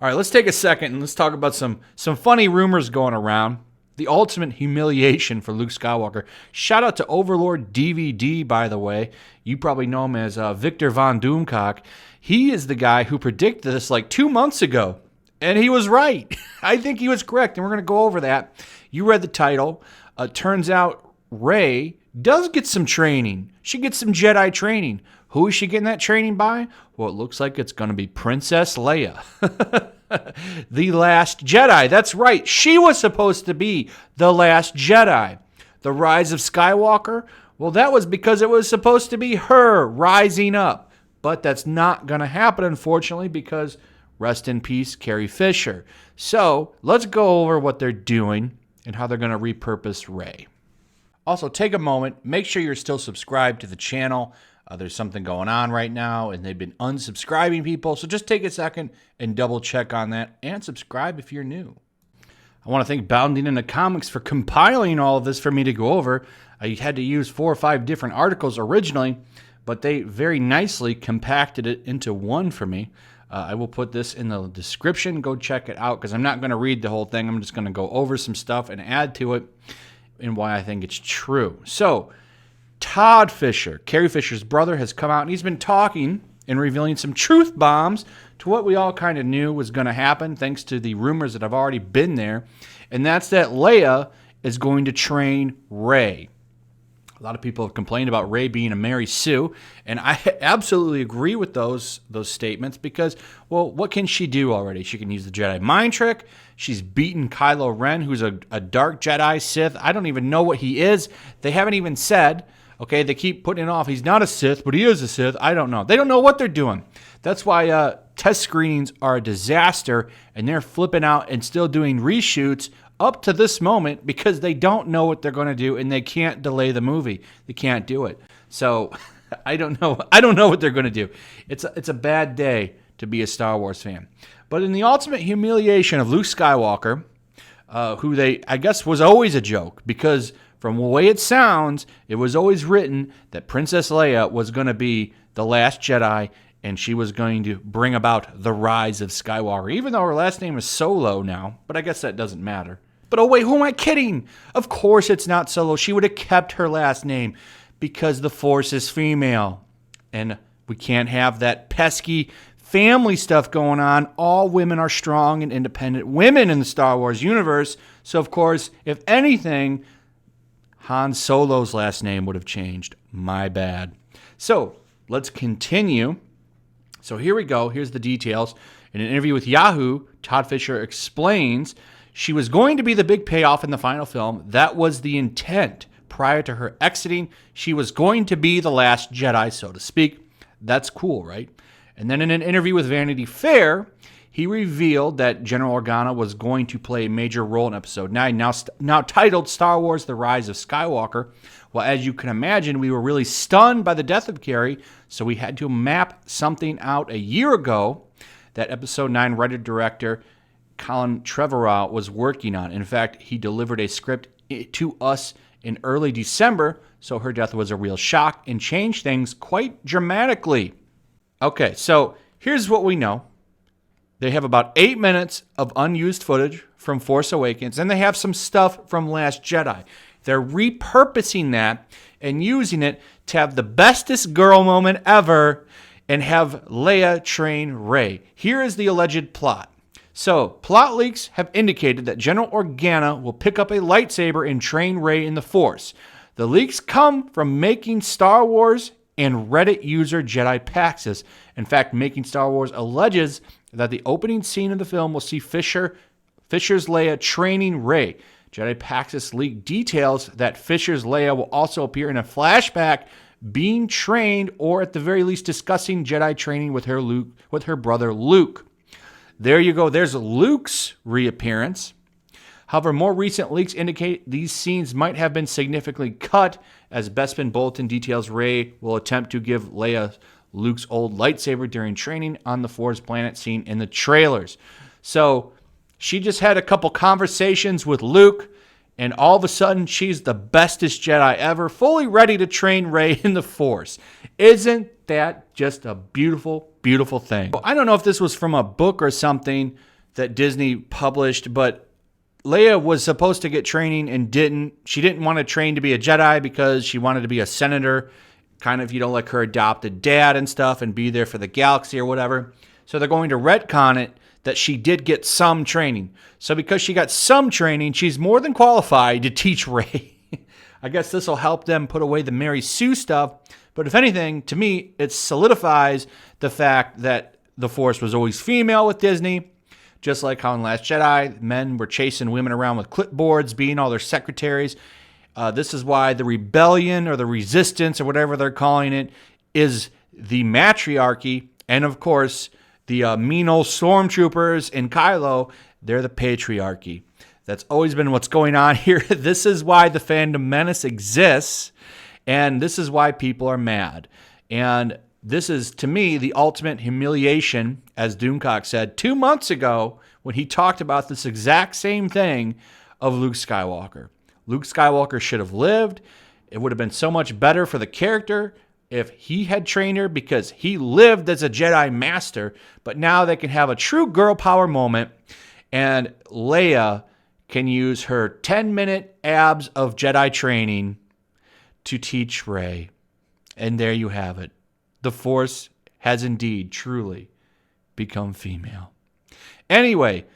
All right, let's take a second and let's talk about some funny rumors going around. The ultimate humiliation for Luke Skywalker. Shout out to Overlord DVD, by the way. You probably know him as Victor Von Doomcock. He is the guy who predicted this like 2 months ago. And he was right. I think he was correct, and we're going to go over that. You read the title. Turns out Rey does get some training. She gets some Jedi training. Who is she getting that training by? Well, it looks like it's going to be Princess Leia. The Last Jedi. That's right. She was supposed to be the Last Jedi. The Rise of Skywalker? Well, that was because it was supposed to be her rising up. But that's not going to happen, unfortunately, because rest in peace, Carrie Fisher. So let's go over what they're doing and how they're going to repurpose Rey. Also, take a moment. Make sure you're still subscribed to the channel. There's something going on right now, and they've been unsubscribing people. So just take a second and double check on that and subscribe if you're new. I want to thank Bounding Into Comics for compiling all of this for me to go over. I had to use 4 or 5 different articles originally, but they very nicely compacted it into one for me. I will put this in the description. Go check it out because I'm not going to read the whole thing. I'm just going to go over some stuff and add to it and why I think it's true. So, Todd Fisher, Carrie Fisher's brother, has come out and he's been talking and revealing some truth bombs to what we all kind of knew was going to happen thanks to the rumors that have already been there. And that's that Leia is going to train Rey. A lot of people have complained about Rey being a Mary Sue, and I absolutely agree with those statements because, well, what can she do already? She can use the Jedi mind trick. She's beaten Kylo Ren, who's a dark Jedi Sith. I don't even know what he is. They haven't even said. Okay, they keep putting it off. He's not a Sith, but he is a Sith. I don't know. They don't know what they're doing. That's why test screenings are a disaster, and they're flipping out and still doing reshoots up to this moment because they don't know what they're going to do, and they can't delay the movie. They can't do it. So I don't know. I don't know what they're going to do. It's a bad day to be a Star Wars fan. But in the ultimate humiliation of Luke Skywalker, who I guess was always a joke because from the way it sounds, it was always written that Princess Leia was going to be the Last Jedi and she was going to bring about the rise of Skywalker, even though her last name is Solo now, but I guess that doesn't matter. But oh wait, who am I kidding? Of course it's not Solo. She would have kept her last name because the Force is female. And we can't have that pesky family stuff going on. All women are strong and independent women in the Star Wars universe. So of course, if anything, Han Solo's last name would have changed. My bad. So let's continue. So here we go. Here's the details. In an interview with Yahoo, Todd Fisher explains she was going to be the big payoff in the final film. That was the intent. Prior to her exiting, she was going to be the Last Jedi, so to speak. That's cool, right? And then in an interview with Vanity Fair, he revealed that General Organa was going to play a major role in Episode 9, now titled Star Wars: The Rise of Skywalker. Well, as you can imagine, we were really stunned by the death of Carrie, so we had to map something out a year ago that Episode 9 writer-director Colin Trevorrow was working on. In fact, he delivered a script to us in early December, so her death was a real shock and changed things quite dramatically. Okay, so here's what we know. They have about 8 minutes of unused footage from Force Awakens, and they have some stuff from Last Jedi. They're repurposing that and using it to have the bestest girl moment ever and have Leia train Rey. Here is the alleged plot. So, plot leaks have indicated that General Organa will pick up a lightsaber and train Rey in the Force. The leaks come from Making Star Wars and Reddit user Jedi Paxis. In fact, Making Star Wars alleges that the opening scene of the film will see Fisher's Leia training Rey. Jedi Paxis leaked details that Fisher's Leia will also appear in a flashback being trained or at the very least discussing Jedi training with her brother Luke. There you go. There's Luke's reappearance. However, more recent leaks indicate these scenes might have been significantly cut, as Bespin Bolton details Rey will attempt to give Leia Luke's old lightsaber during training on the Forest Planet seen in the trailers. So she just had a couple conversations with Luke, and all of a sudden she's the bestest Jedi ever, fully ready to train Rey in the Force. Isn't that just a beautiful, beautiful thing. I don't know if this was from a book or something that Disney published, but Leia was supposed to get training and didn't. She didn't want to train to be a Jedi because she wanted to be a senator, kind of, like her adopted dad and stuff, and be there for the galaxy or whatever. So they're going to retcon it that she did get some training. So because she got some training, she's more than qualified to teach Rey. I guess this will help them put away the Mary Sue stuff. But if anything, to me, it solidifies the fact that the Force was always female with Disney. Just like how in Last Jedi, men were chasing women around with clipboards, being all their secretaries. This is why the rebellion or the resistance or whatever they're calling it is the matriarchy. And of course, the mean old stormtroopers and Kylo, they're the patriarchy. That's always been what's going on here. This is why the fandom menace exists. And this is why people are mad. And this is, to me, the ultimate humiliation, as Doomcock said 2 months ago when he talked about this exact same thing of Luke Skywalker. Luke Skywalker should have lived. It would have been so much better for the character if he had trained her because he lived as a Jedi Master. But now they can have a true girl power moment, and Leia can use her 10-minute abs of Jedi training to teach Rey. And there you have it. The Force has indeed, truly become female. Anyway,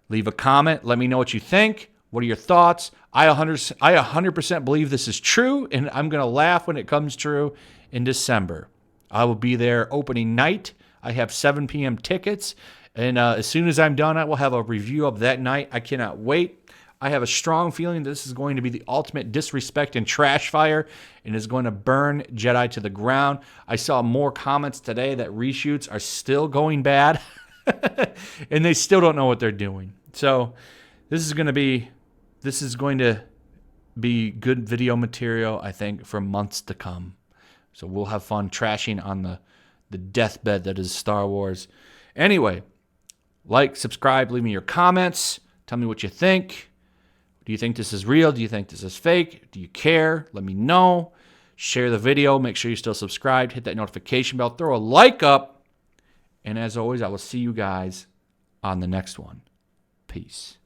leave a comment. Let me know what you think. What are your thoughts? I 100% believe this is true, and I'm going to laugh when it comes true in December. I will be there opening night. I have 7 p.m. tickets, and as soon as I'm done, I will have a review of that night. I cannot wait. I have a strong feeling this is going to be the ultimate disrespect and trash fire and is going to burn Jedi to the ground. I saw more comments today that reshoots are still going bad and they still don't know what they're doing. So this is going to be good video material, I think, for months to come. So we'll have fun trashing on the deathbed that is Star Wars. Anyway, like, subscribe, leave me your comments. Tell me what you think. Do you think this is real? Do you think this is fake? Do you care? Let me know. Share the video. Make sure you're still subscribed. Hit that notification bell. Throw a like up. And as always, I will see you guys on the next one. Peace.